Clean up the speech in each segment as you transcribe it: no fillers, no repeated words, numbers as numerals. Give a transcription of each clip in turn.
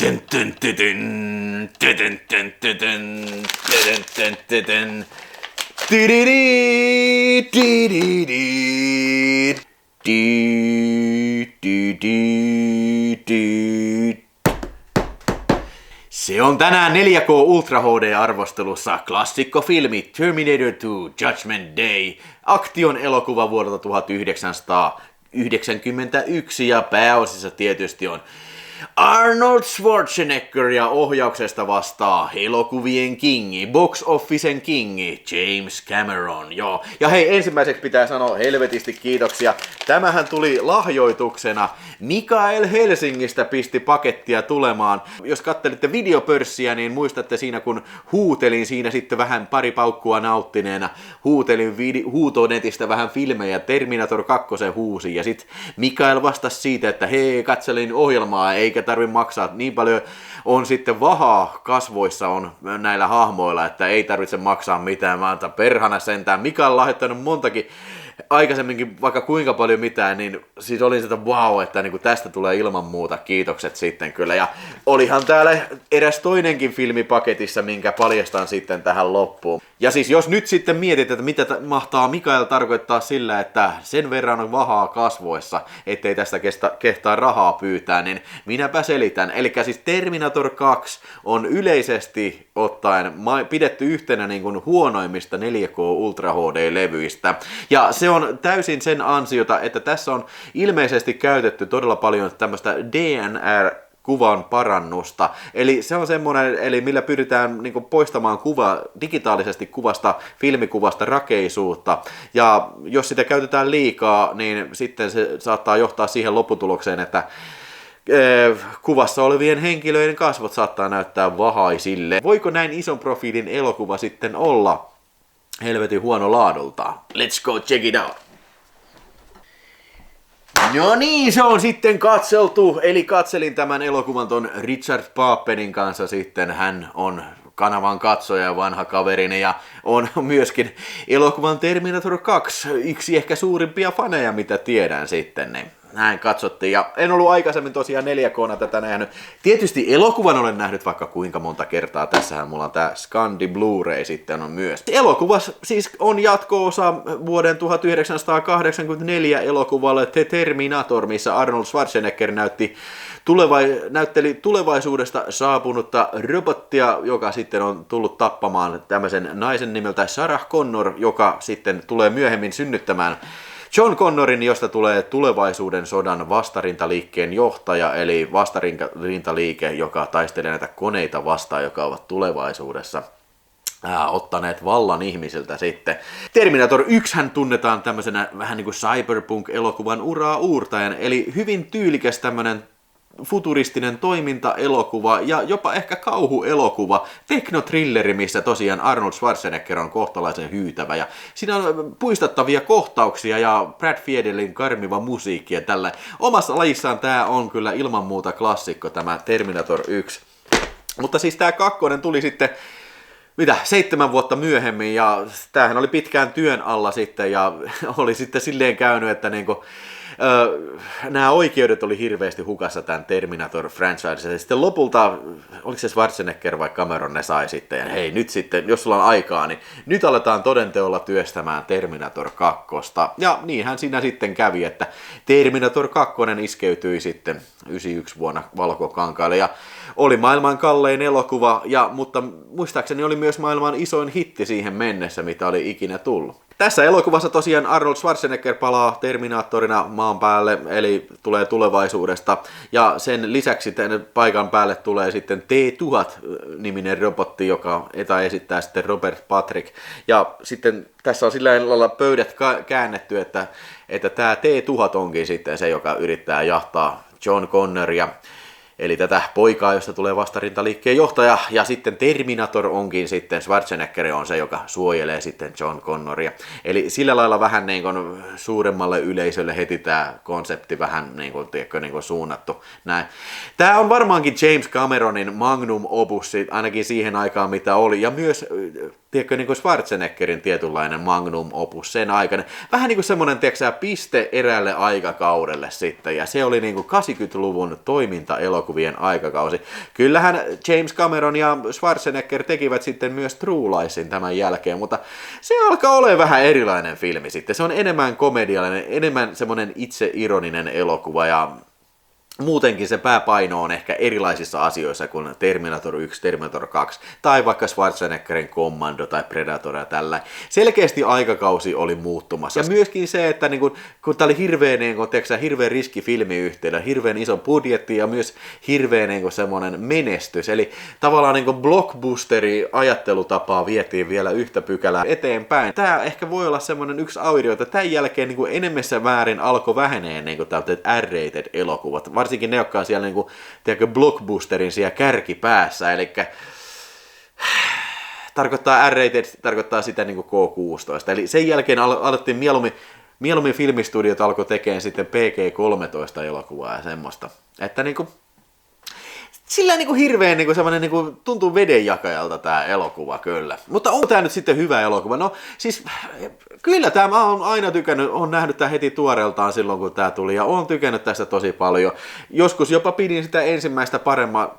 Se on tänään 4K Ultra HD-arvostelussa klassikkofilmi Terminator 2 Judgment Day, aktion elokuva vuodelta 1991 ja pääosissa tietysti on Arnold Schwarzenegger ja ohjauksesta vastaa elokuvien kingi, box officen kingi, James Cameron. Joo. Ja hei, ensimmäiseksi pitää sanoa helvetisti kiitoksia. Tämähän tuli lahjoituksena. Mikael Helsingistä pisti pakettia tulemaan. Jos katselitte videopörssiä, niin muistatte siinä, kun huutelin siinä sitten vähän pari paukkua nauttineena. Huutelin huutonetistä vähän filmejä, Terminator 2 huusi. Ja sit Mikael vastasi siitä, että hei, katselin ohjelmaa, eikä tarvi maksaa. Niin paljon on sitten vahaa kasvoissa on näillä hahmoilla, että ei tarvitse maksaa mitään. Mä antan perhana sentään. Mika on lahjoittanut montakin aikaisemminkin vaikka kuinka paljon mitään, niin siis olin sitä wow, että niin tästä tulee ilman muuta kiitokset sitten kyllä. Ja olihan täällä eräs toinenkin filmi paketissa, minkä paljastan sitten tähän loppuun. Ja siis jos nyt sitten mietit, että mitä mahtaa Mikael tarkoittaa sillä, että sen verran on vahaa kasvoissa, ettei tästä kehtaa rahaa pyytää, niin minäpä selitän. Eli siis Terminator 2 on yleisesti ottaen pidetty yhtenä niin kuin huonoimmista 4K Ultra HD-levyistä. Ja se on täysin sen ansiota, että tässä on ilmeisesti käytetty todella paljon tämmöistä DNR-kuvan parannusta. Eli se on semmoinen, eli millä pyritään niin kuin poistamaan digitaalisesti filmikuvasta rakeisuutta. Ja jos sitä käytetään liikaa, niin sitten se saattaa johtaa siihen lopputulokseen, että kuvassa olevien henkilöiden kasvot saattaa näyttää vahaisille. Voiko näin ison profiilin elokuva sitten olla helvetin huono laadulta? Let's go check it out! No niin, se on sitten katseltu. Eli katselin tämän elokuvan ton Richard Papenin kanssa sitten. Hän on kanavan katsoja ja vanha kaverini ja on myöskin elokuvan Terminator 2 yksi ehkä suurimpia faneja, mitä tiedän sitten. Niin näin katsottiin ja en ollut aikaisemmin tosiaan 4K:na tätä nähnyt. Tietysti elokuvan olen nähnyt vaikka kuinka monta kertaa. Tässähän mulla on tää Scandi Blu-ray sitten on myös. Elokuva siis on jatko-osa vuoden 1984 elokuvalle The Terminator, missä Arnold Schwarzenegger näytteli tulevaisuudesta saapunutta robottia, joka sitten on tullut tappamaan tämmöisen naisen nimeltä Sarah Connor, joka sitten tulee myöhemmin synnyttämään John Connorin, josta tulee tulevaisuuden sodan vastarintaliikkeen johtaja, eli vastarintaliike, joka taistelee näitä koneita vastaan, jotka ovat tulevaisuudessa ottaneet vallan ihmisiltä sitten. Terminator 1 hän tunnetaan tämmöisenä vähän niin kuin cyberpunk-elokuvan uraa uurtajan, eli hyvin tyylikäs tämmönen futuristinen toimintaelokuva ja jopa ehkä kauhuelokuva, teknotrilleri, missä tosiaan Arnold Schwarzenegger on kohtalaisen hyytävä ja siinä on puistattavia kohtauksia ja Brad Fiedelin karmiva musiikki ja tällä. Omassa lajissaan tää on kyllä ilman muuta klassikko tämä Terminator 1. Mutta siis tää kakkonen tuli sitten 7 vuotta myöhemmin ja tämähän oli pitkään työn alla sitten ja oli sitten silleen käynyt, että niinku nämä oikeudet oli hirveästi hukassa tämän Terminator-franchise. Ja sitten lopulta, oliko se Schwarzenegger vai Cameron, ne sai sitten, ja hei nyt sitten, jos sulla on aikaa, niin nyt aletaan todenteolla työstämään Terminator 2. Ja niinhän siinä sitten kävi, että Terminator 2 iskeytyi sitten 91 vuonna valkokankaalle, ja oli maailman kallein elokuva, mutta muistaakseni oli myös maailman isoin hitti siihen mennessä, mitä oli ikinä tullut. Tässä elokuvassa tosiaan Arnold Schwarzenegger palaa Terminaattorina maan päälle, eli tulee tulevaisuudesta. Ja sen lisäksi tänne paikan päälle tulee sitten T-1000-niminen robotti, joka esittää sitten Robert Patrick. Ja sitten tässä on sillä lailla pöydät käännetty, että tämä T-1000 onkin sitten se, joka yrittää jahtaa John Connoria. Eli tätä poikaa, josta tulee vastarintaliikkeen johtaja, ja sitten Terminator onkin sitten, Schwarzenegger on se, joka suojelee sitten John Connoria. Eli sillä lailla vähän niin kuin suuremmalle yleisölle heti tämä konsepti vähän niin kuin, tiedätkö, niin kuin suunnattu näin. Tämä on varmaankin James Cameronin magnum opus, ainakin siihen aikaan mitä oli, ja myös tiedätkö, niin kuin Schwarzeneggerin tietynlainen magnum opus sen aikana. Vähän niin kuin semmoinen, tiedätkö, piste eräälle aikakaudelle sitten, ja se oli niin kuin 80-luvun toimintaelokuvien aikakausi. Kyllähän James Cameron ja Schwarzenegger tekivät sitten myös True Liesin tämän jälkeen, mutta se alkaa olla vähän erilainen filmi sitten. Se on enemmän komediallinen, enemmän semmoinen itseironinen elokuva, ja muutenkin se pääpaino on ehkä erilaisissa asioissa kuin Terminator 1, Terminator 2 tai vaikka Schwarzeneggerin Commando tai Predator ja tällä. Selkeästi aikakausi oli muuttumassa. Ja myöskin se, että niin kun tämä oli hirveän riski filmiyhtiöllä, hirveän iso budjetti ja myös hirveän semmoinen menestys. Eli tavallaan niin blockbusteri ajattelutapaa vietiin vielä yhtä pykälää eteenpäin. Tämä ehkä voi olla semmoinen yksi audio, että tämän jälkeen niin enemmässä määrin alkoi väheneen niin R-rated elokuvat. Varsinkin ne, jotka on siellä niin kuin, tiedätkö, blockbusterin siellä kärkipäässä, eli tarkoittaa R-rated, tarkoittaa sitä niin kuin K16. Eli sen jälkeen alettiin mieluummin filmistudiot alkoi tekemään sitten PG-13 elokuvaa ja semmoista. Että niin kuin, sillä niin kuin hirveän niin kuin semmoinen niin kuin, tuntuu vedenjakajalta tämä elokuva kyllä. Mutta on tämä nyt sitten hyvä elokuva? No siis kyllä tämä on aina tykännyt, on nähnyt tämä heti tuoreeltaan silloin kun tämä tuli ja on tykännyt tästä tosi paljon. Joskus jopa pidin sitä ensimmäistä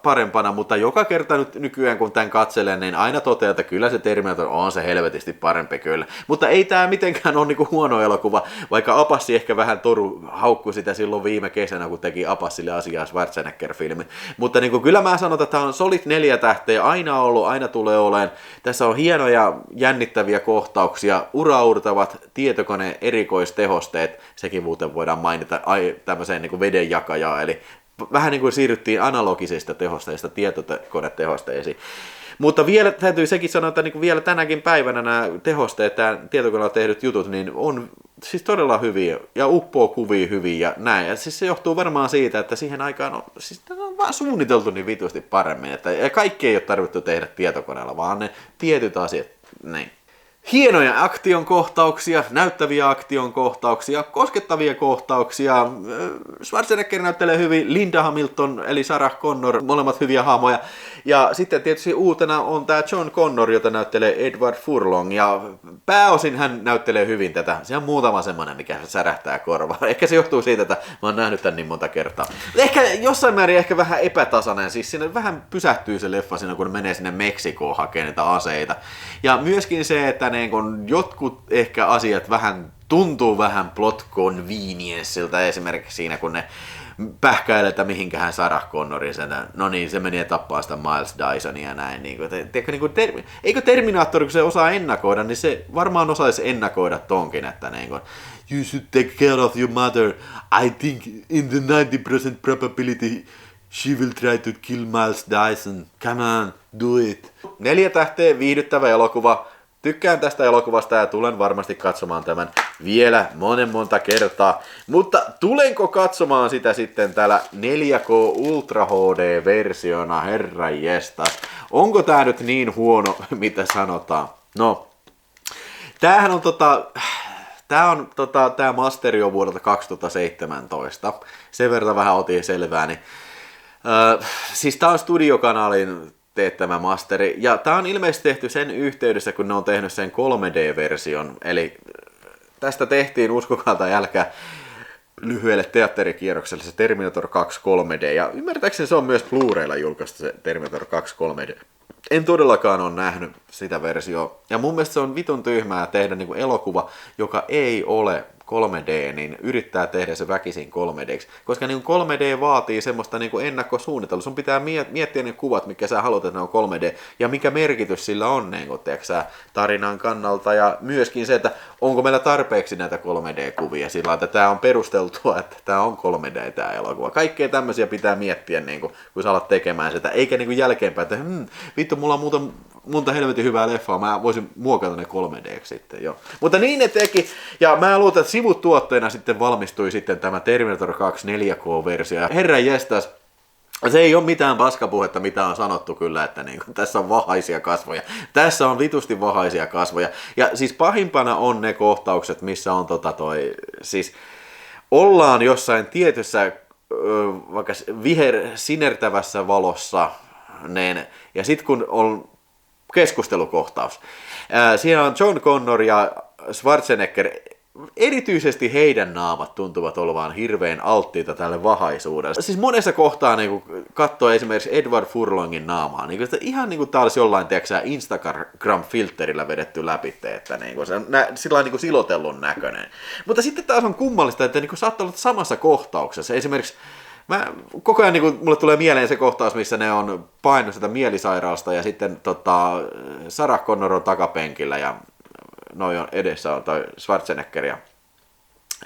parempana, mutta joka kerta nyt nykyään kun tämän katselen, niin aina totean, että kyllä se Terminator on se helvetisti parempi kyllä. Mutta ei tämä mitenkään ole niin kuin huono elokuva, vaikka Apassi ehkä vähän haukkui sitä silloin viime kesänä, kun teki Apassille asiaa Schwarzenegger-filmi. Mutta niin kuin kyllä mä sanon, että tämä on solid 4 tähteä, aina ollut, aina tulee olemaan. Tässä on hienoja, jännittäviä kohtauksia, uraurtavat tietokone erikoistehosteet, sekin muuten voidaan mainita tämmöiseen niin kuin vedenjakajaan, eli vähän niin kuin siirryttiin analogisista tehosteista tietokonetehosteisiin. Mutta vielä täytyy sekin sanoa, että niin vielä tänäkin päivänä nämä tehosteet, tämä tietokoneella tehdyt jutut, niin on siis todella hyviä ja uppoo kuvia hyvin ja näin. Ja siis se johtuu varmaan siitä, että siihen aikaan on, siis on vaan suunniteltu niin vitusti paremmin. Että, ja kaikki ei ole tarvittu tehdä tietokoneella, vaan ne tietyt asiat, näin. Hienoja aktion kohtauksia, näyttäviä aktion kohtauksia, koskettavia kohtauksia. Schwarzenegger näyttelee hyvin, Linda Hamilton eli Sarah Connor, molemmat hyviä hahmoja. Ja sitten tietysti uutena on tämä John Connor, jota näyttelee Edward Furlong. Ja pääosin hän näyttelee hyvin tätä. Se on muutama semmoinen, mikä särähtää korvaa. Ehkä se johtuu siitä, että mä oon nähnyt tämän niin monta kertaa. Ehkä jossain määrin ehkä vähän epätasainen. Siis siinä vähän pysähtyy se leffa siinä, kun menee sinne Meksikoon hakemaan niitä aseita. Ja myöskin se, että niin kun jotkut ehkä asiat vähän tuntuu vähän plot convenienceilta, esimerkiksi siinä, kun ne pähkäilee, että mihinkähän Sarah Connorin sen, no niin, se meni tappaa sitä Miles Dysonia ja näin. Niin kuin, eikö Terminaattori, kun se osaa ennakoida, niin se varmaan osaisi ennakoida tonkin, että niin kuin, you should take care of your mother. I think in the 90% probability she will try to kill Miles Dyson. Come on, do it. 4 tähteä, viihdyttävä elokuva. Tykkään tästä elokuvasta ja tulen varmasti katsomaan tämän vielä monta kertaa. Mutta tulenko katsomaan sitä sitten täällä 4K Ultra HD-versiona, herranjestas. Onko tää nyt niin huono, mitä sanotaan? No, tämähän on tää masteri on vuodelta 2017. Sen verran vähän otin selvää, niin siis tää on Studiokanalin teettämä masteri, ja tää on ilmeisesti tehty sen yhteydessä, kun ne on tehnyt sen 3D-version, eli tästä tehtiin, uskokaa tai älkää, lyhyelle teatterikierrokselle se Terminator 2 3D, ja ymmärtääkseni se on myös Blu-raylla julkaistu se Terminator 2 3D. En todellakaan ole nähnyt sitä versiota, ja mun mielestä se on vitun tyhmää tehdä niinku elokuva, joka ei ole 3D, niin yrittää tehdä se väkisin 3D, koska niin 3D vaatii semmoista niin ennakkosuunnittelua. Sun pitää miettiä ne kuvat, mikä sä haluat, että ne on 3D, ja mikä merkitys sillä on niin kuin, tiedätkö, tarinan kannalta, ja myöskin se, että onko meillä tarpeeksi näitä 3D-kuvia sillä, että tämä on perusteltua, että tämä on 3D tämä elokuva. Kaikkea tämmöisiä pitää miettiä, niin kuin, kun sä alat tekemään sitä, eikä niin kuin jälkeenpäin, että vittu, mulla on monta helvetin hyvää leffaa, mä voisin muokata ne 3D sitten, joo. Mutta niin ne teki, ja mä luulen, että sivutuotteena sitten valmistui sitten tämä Terminator 2 4K-versio. Herran jestas, se ei ole mitään paskapuhetta, mitä on sanottu kyllä, että niin, tässä on vahaisia kasvoja. Tässä on vitusti vahaisia kasvoja. Ja siis pahimpana on ne kohtaukset, missä on siis ollaan jossain tietyssä vaikka sinertävässä valossa, ja sitten kun on keskustelukohtaus. Siinä on John Connor ja Schwarzenegger. Erityisesti heidän naamat tuntuvat olevan hirveän alttiita tälle vahaisuudelle. Siis monessa kohtaa niin katsoo esimerkiksi Edward Furlongin naamaa, niin ihan niin kuin tämä olisi jollain Instagram-filterillä vedetty läpi, että niin se on sillä niin silotellun näköinen. Mutta sitten taas on kummallista, että niin saattaa olla samassa kohtauksessa. Esimerkiksi koko ajan niin mulle tulee mieleen se kohtaus, missä ne on painut sitä mielisairaalasta ja sitten Sarah Connor on takapenkillä ja noin on edessä on toi Schwarzenegger ja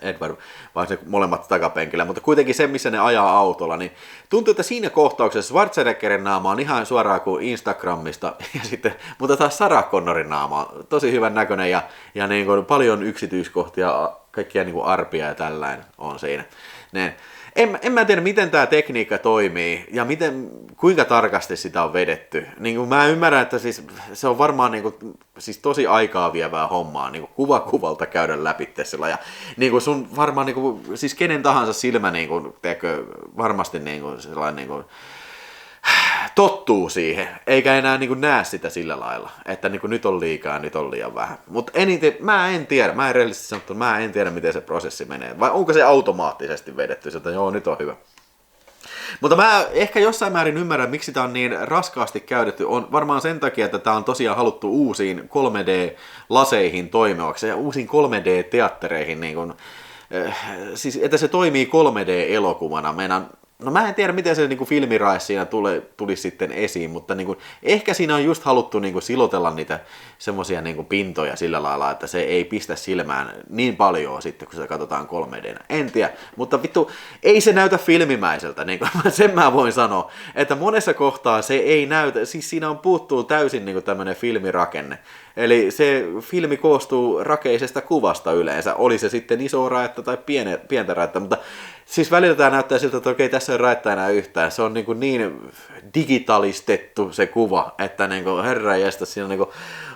Edward, vaan se molemmat takapenkillä, mutta kuitenkin se, missä ne ajaa autolla, niin tuntuu, että siinä kohtauksessa Schwarzeneggerin naama on ihan suoraan kuin Instagramista, ja sitten, mutta taas Sarah Connorin naama on tosi hyvän näköinen ja niin kuin paljon yksityiskohtia, kaikkia niin kuin arpia ja tällainen on siinä. En mä tiedä, miten tämä tekniikka toimii ja kuinka tarkasti sitä on vedetty. Niin kuin mä ymmärrän, että siis, se on varmaan niin kuin, siis tosi aikaa vievää hommaa niin kuin kuva kuvalta käydä läpi sillä. Ja niin kuin sun varmaan, niin kuin, siis kenen tahansa silmä niin kuin, varmasti niin kuin, sellainen, niin kuin, tottuu siihen, eikä enää niin kuin näe sitä sillä lailla, että niin kuin nyt on liikaa ja nyt on liian vähän. Mutta mä en tiedä, mä en tiedä, miten se prosessi menee, vai onko se automaattisesti vedetty, että joo, nyt on hyvä. Mutta mä ehkä jossain määrin ymmärrän, miksi tämä on niin raskaasti käytetty. On varmaan sen takia, että tämä on tosiaan haluttu uusiin 3D-laseihin toimivaksi ja uusiin 3D-teattereihin, niin kuin, siis että se toimii 3D-elokuvana. Mä en tiedä, miten se niin kuin filmirae siinä tuli sitten esiin, mutta niin kuin, ehkä siinä on just haluttu niin kuin silotella niitä semmoisia niin kuin pintoja sillä lailla, että se ei pistä silmään niin paljon sitten, kun sitä katsotaan 3D:nä. En tiedä, mutta vittu, ei se näytä filmimäiseltä, niin kuin, sen mä voin sanoa, että monessa kohtaa se ei näytä, siis siinä puuttuu täysin niin kuin tämmöinen filmirakenne. Eli se filmi koostuu rakeisesta kuvasta yleensä, oli se sitten iso raetta tai pientä raetta, mutta siis välillä tämä näyttää siltä, että okei, tässä ei raetta enää yhtään. Se on niin digitalistettu se kuva, että niin kuin, herra jästä, siinä on niin kuin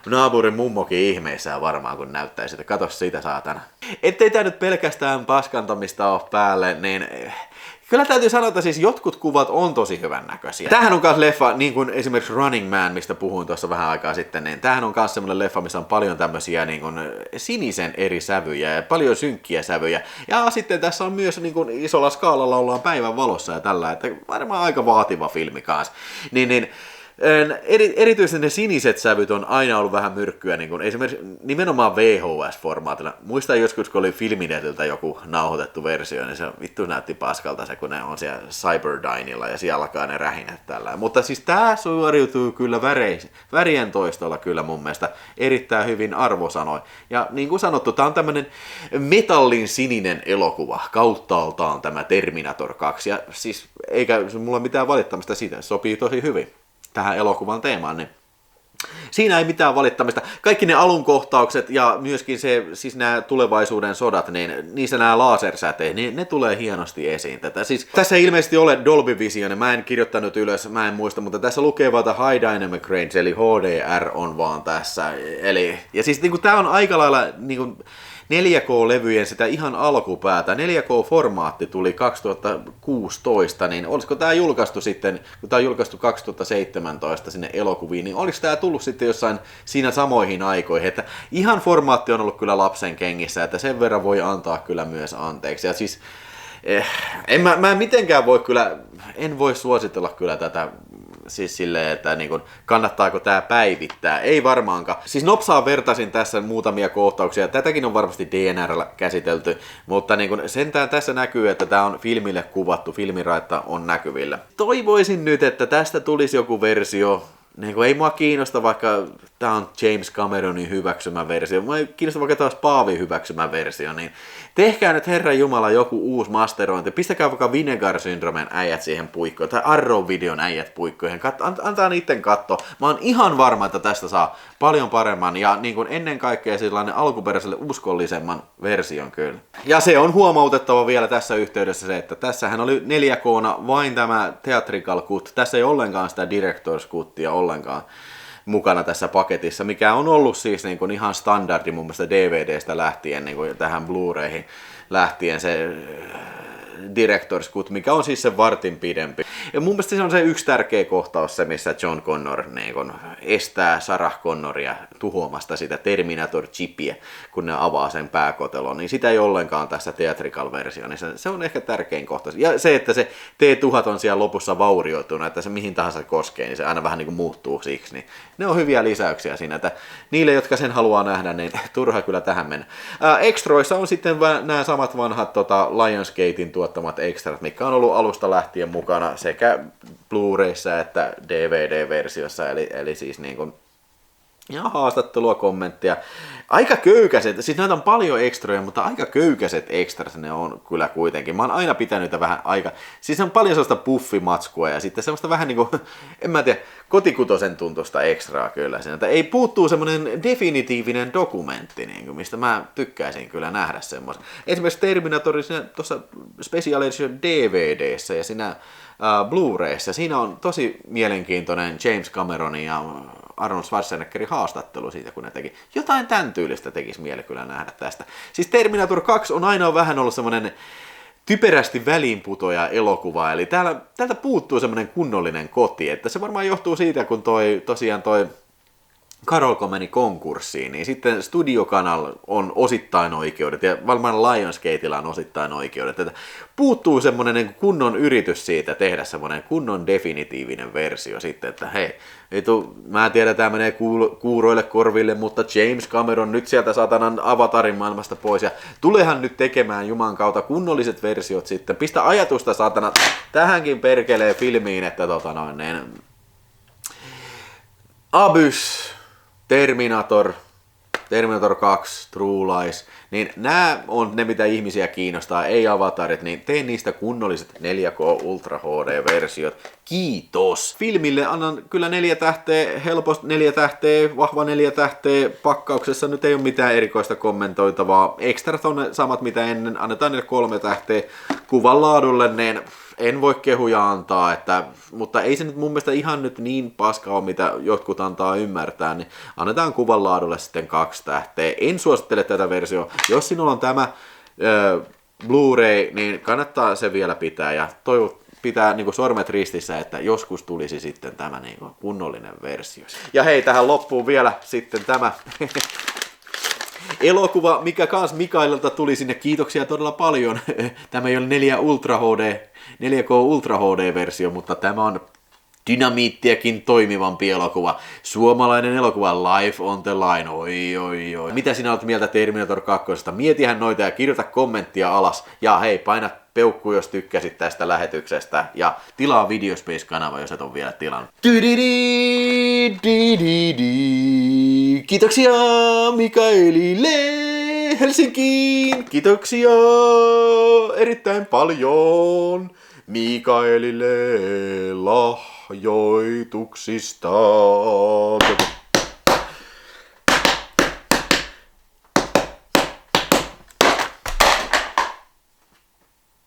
naapurin mummokin ihmeissään varmaan, kun näyttäisi, että kato siitä saatana. Ettei tämä nyt pelkästään paskantamista ole päälle, niin kyllä täytyy sanoa, että siis jotkut kuvat on tosi hyvän näköisiä. Tämähän on myös leffa, niin kuin esimerkiksi Running Man, mistä puhuin tuossa vähän aikaa sitten, niin tämähän on myös semmoinen leffa, missä on paljon tämmöisiä niin kuin sinisen eri sävyjä ja paljon synkkiä sävyjä. Ja sitten tässä on myös niin kuin isolla skaalalla ollaan päivän valossa ja tällä, että varmaan aika vaativa filmi kanssa. Erityisesti ne siniset sävyt on aina ollut vähän myrkkyä, niin kuin esimerkiksi nimenomaan VHS-formaatilla. Muistan joskus, kun oli Filminetiltä joku nauhoitettu versio, niin se vittu näytti paskalta se, kun ne on siellä Cyberdynella ja siellä alkaa ne rähinät tällä. Mutta siis tää suoriutuu kyllä värien toistolla kyllä mun mielestä erittäin hyvin arvosanoin. Ja niin kuin sanottu, tää on tämmönen metallin sininen elokuva, kauttaaltaan tämä Terminator 2. Ja siis eikä mulla mitään valittamista siitä, se sopii tosi hyvin tähän elokuvan teemaan, niin siinä ei mitään valittamista. Kaikki ne alunkohtaukset ja myöskin se, siis nämä tulevaisuuden sodat, niin niissä nämä lasersäteet, niin ne tulee hienosti esiin. Siis, tässä ei ilmeisesti ole Dolby Vision, mä en kirjoittanut ylös, mä en muista, mutta tässä lukee vaan High Dynamic Range, eli HDR on vaan tässä. Ja siis niin tää on aika lailla niin 4K-levyjen sitä ihan alkupäätä. 4K-formaatti tuli 2016, niin olisiko tämä julkaistu sitten, kun tämä on julkaistu 2017 sinne elokuviin, niin olisiko tämä tullut sitten jossain siinä samoihin aikoihin, että ihan formaatti on ollut kyllä lapsen kengissä, että sen verran voi antaa kyllä myös anteeksi. Ja siis mä mitenkään voi kyllä, en voi suositella kyllä tätä siis silleen, että niin kun, kannattaako tämä päivittää. Ei varmaankaan. Siis nopsaan vertaisin tässä muutamia kohtauksia. Tätäkin on varmasti DNR:llä käsitelty, mutta niin kun, sentään tässä näkyy, että tämä on filmille kuvattu. Filmiraitta on näkyvillä. Toivoisin nyt, että tästä tulisi joku versio. Niin ei mua kiinnosta, vaikka tämä on James Cameronin hyväksymä versio. Mua ei kiinnosta vaikka taas Paavin hyväksymä versio. Niin tehkää nyt Herran Jumala joku uusi masterointi. Pistäkää vaikka Vinegar Syndromen äijät siihen puikkoon. Tai Arrow Videon äijät puikkoihin. Antaa niitten katto. Mä oon ihan varma, että tästä saa paljon paremman. Ja niin kuin ennen kaikkea sellainen alkuperäiselle uskollisemman version kyllä. Ja se on huomautettava vielä tässä yhteydessä se, että tässähän oli 4K:na vain tämä theatrical cut. Tässä ei ollenkaan sitä director's cutia ollenkaan mukana tässä paketissa, mikä on ollut siis niin kuin ihan standardi mun mielestä DVDstä lähtien niin kuin tähän Blu-rayhin lähtien. Director's Cut, mikä on siis se vartin pidempi. Ja mun mielestä se on se yksi tärkeä kohtaus, se missä John Connor niin estää Sarah Connoria tuhoamasta sitä Terminator-chipiä, kun ne avaa sen pääkotelon, niin sitä ei ollenkaan tässä theatrical-versio, niin se on ehkä tärkein kohtaus. Ja se, että se T-1000 on siellä lopussa vaurioitunut, että se mihin tahansa koskee, niin se aina vähän niin kuin muuttuu siksi, niin ne on hyviä lisäyksiä siinä, että niille, jotka sen haluaa nähdä, niin turha kyllä tähän mennä. Extroissa on sitten nämä samat vanhat Lionsgatein tuottamat extrat, mikä on ollut alusta lähtien mukana sekä Blu-rayssa että DVD-versiossa, eli siis niin kuin ja haastattelua, kommenttia. Aika köykäiset, siis näitä on paljon ekstroja, mutta aika köykäiset ekstrat ne on kyllä kuitenkin. Mä oon aina pitänyt niitä vähän siis on paljon sellaista puffimatskua ja sitten semmoista vähän niinku, en mä tiedä, kotikutosen tuntusta ekstraa kyllä siinä. Ei puuttuu semmoinen definitiivinen dokumentti, niin mistä mä tykkäisin kyllä nähdä semmoisen. Esimerkiksi Terminatorissa tuossa Special Edition DVDssä ja siinä Blu-rayssa, siinä on tosi mielenkiintoinen James Cameronin ja Arnold Schwarzeneggerin haastattelu siitä, kun ne teki. Jotain tämän tyylistä tekisi mieli kyllä nähdä tästä. Siis Terminator 2 on aina vähän ollut semmoinen typerästi väliinputoja elokuva, eli täältä puuttuu semmoinen kunnollinen koti, että se varmaan johtuu siitä, kun tosiaan toi Carolco meni konkurssiin, niin sitten Studio Canal on osittain oikeudet, ja varmaan Lionsgateilla on osittain oikeudet, että puuttuu semmoinen niin kunnon yritys siitä tehdä semmoinen kunnon definitiivinen versio sitten, että hei, mä tiedän, tämä menee kuuroille korville, mutta James Cameron nyt sieltä satanan Avatarin maailmasta pois, ja tulehan nyt tekemään Juman kautta kunnolliset versiot sitten, pistä ajatusta satana tähänkin perkelee filmiin, että Abyss, Terminator 2, True Lies, niin nämä on ne, mitä ihmisiä kiinnostaa, ei avatarit, niin tee niistä kunnolliset 4K Ultra HD-versiot. Kiitos! Filmille annan kyllä 4 tähteä, helposti 4 tähteä, vahva 4 tähteä, pakkauksessa nyt ei ole mitään erikoista kommentoitavaa. Ekstrat on ne samat mitä ennen, annetaan niille 3 tähteä. Kuvan laadulle, niin en voi kehuja antaa, mutta ei se nyt mun mielestä ihan nyt niin paska ole, mitä jotkut antaa ymmärtää, niin annetaan kuvan laadulle sitten 2 tähteä. En suosittele tätä versiota. Jos sinulla on tämä Blu-ray, niin kannattaa se vielä pitää ja pitää niin sormet ristissä, että joskus tulisi sitten tämä niin kunnollinen versio. Ja hei, tähän loppuun vielä sitten tämä elokuva, mikä kans Mikaelilta tuli sinne, kiitoksia todella paljon. Tämä ei ole 4K Ultra HD-versio, mutta tämä on dynamiittiakin toimivampi elokuva. Suomalainen elokuva Life on the Line. Oi. Mitä sinä olet mieltä Terminator 2? Mietihän noita ja kirjoita kommenttia alas. Ja hei, paina peukku, jos tykkäsit tästä lähetyksestä. Ja tilaa Videospace-kanava, jos et ole vielä tilannut. Kiitoksia Mikaelille Helsinkiin. Kiitoksia erittäin paljon Mikaelille lahjoituksista.